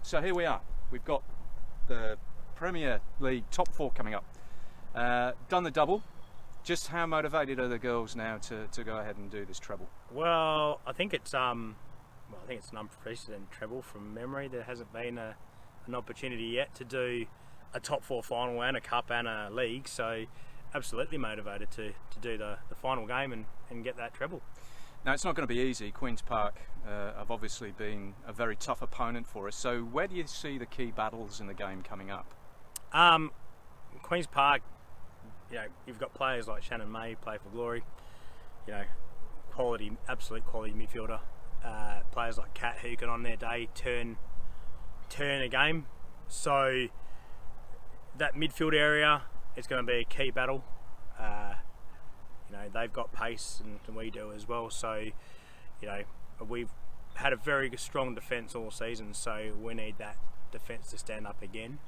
So here we are. We've got the Premier League top four coming up. Done the double. Just how motivated are the girls now to go ahead and do this treble? Well, I think it's an unprecedented treble from memory. There hasn't been an opportunity yet to do a top four final and a cup and a league. So absolutely motivated to do the final game and get that treble. Now, it's not going to be easy. Queen's Park have obviously been a very tough opponent for us. So where do you see the key battles in the game coming up? Queen's Park, you've got players like Shannon May play for Glory, absolute quality midfielder. Players like Kat who can on their day turn a game. So that midfield area is going to be a key battle. They've got pace and we do as well. So, we've had a very strong defence all season. So we need that defence to stand up again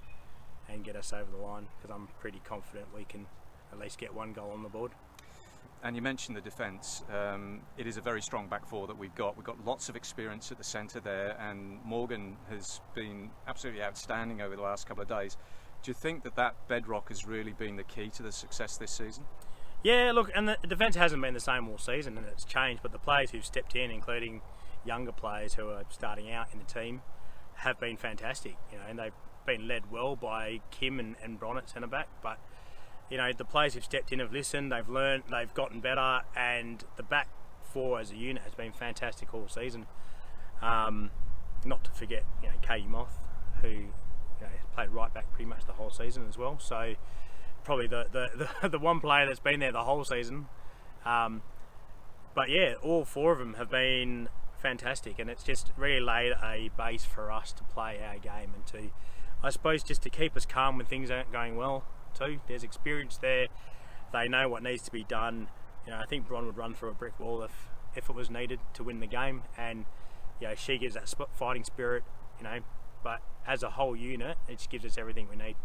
and get us over the line, because I'm pretty confident we can at least get one goal on the board. And you mentioned the defence. It is a very strong back four that we've got. We've got lots of experience at the centre there, and Morgan has been absolutely outstanding over the last couple of days. Do you think that bedrock has really been the key to the success this season? Yeah, look, and the defence hasn't been the same all season, and it's changed, but the players who've stepped in, including younger players who are starting out in the team, have been fantastic, and they've been led well by Kim and Bron at centre-back, but the players who've stepped in have listened, they've learned, they've gotten better, and the back four as a unit has been fantastic all season. Not to forget, Katie Moth, who played right back pretty much the whole season as well. So probably the one player that's been there the whole season. But yeah, all four of them have been fantastic, and it's just really laid a base for us to play our game and to, I suppose, just to keep us calm when things aren't going well too. There's experience there. They know what needs to be done. I think Bron would run through a brick wall if it was needed to win the game, and she gives that fighting spirit. But as a whole unit, it just gives us everything we need.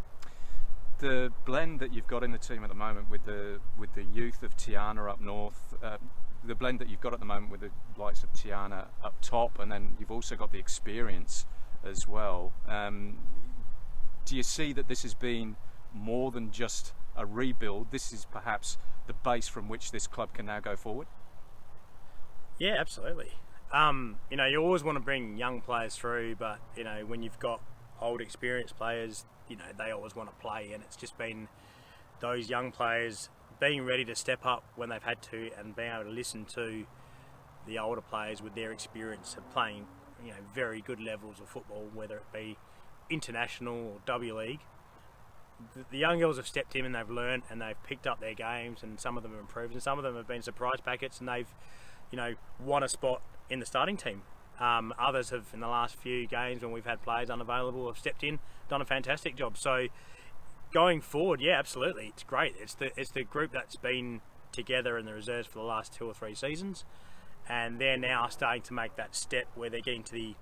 The blend that you've got in the team at the moment with the youth of Tiana up north, the blend that you've got at the moment with the likes of Tiana up top, and then you've also got the experience as well. Do you see that this has been more than just a rebuild? This is perhaps the base from which this club can now go forward? Yeah, absolutely. You always want to bring young players through, but when you've got old experienced players, they always want to play, and it's just been those young players being ready to step up when they've had to, and being able to listen to the older players with their experience of playing very good levels of football, whether it be international or W League. The young girls have stepped in and they've learned and they've picked up their games, and some of them have improved, and some of them have been surprise packets, and they've won a spot in the starting team. Others have, in the last few games when we've had players unavailable, have stepped in, done a fantastic job. So going forward, yeah, absolutely, it's great. It's the group that's been together in the reserves for the last 2 or 3 seasons, and they're now starting to make that step where they're getting to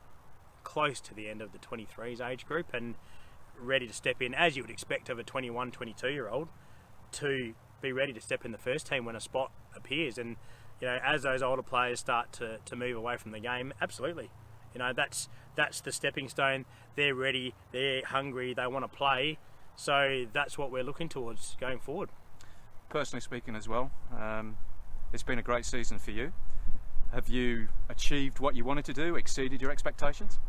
close to the end of the 23s age group and ready to step in, as you would expect of a 21, 22-year-old, to be ready to step in the first team when a spot appears. And as those older players start to move away from the game, absolutely, that's the stepping stone. They're ready, they're hungry, they want to play. So that's what we're looking towards going forward. Personally speaking as well, it's been a great season for you. Have you achieved what you wanted to do, exceeded your expectations?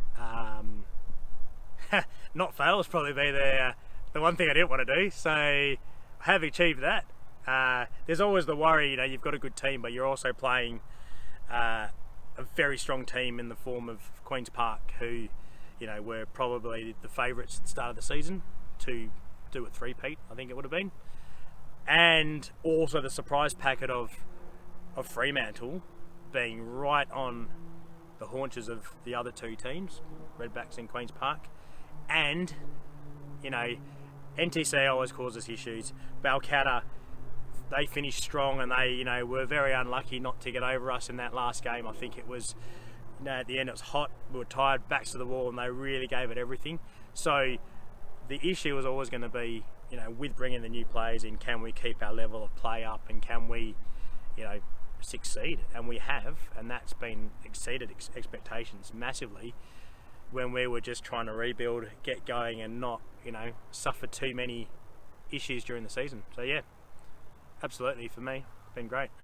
Not fail is probably be the one thing I didn't want to do, so I have achieved that. There's always the worry, you've got a good team, but you're also playing a very strong team in the form of Queen's Park, who were probably the favourites at the start of the season to do a three-peat, I think it would have been, and also the surprise packet of Fremantle being right on the haunches of the other 2 teams, Redbacks and Queen's Park. And NTC always causes issues. Balcatta, they finished strong, and they were very unlucky not to get over us in that last game. I think it was at the end it was hot, we were tired, backs to the wall, and they really gave it everything. So the issue was always going to be, with bringing the new players in, can we keep our level of play up, and can we succeed? And we have, and that's been exceeded expectations massively. when we were just trying to rebuild, get going, and not, suffer too many issues during the season. So yeah, absolutely, for me, been great.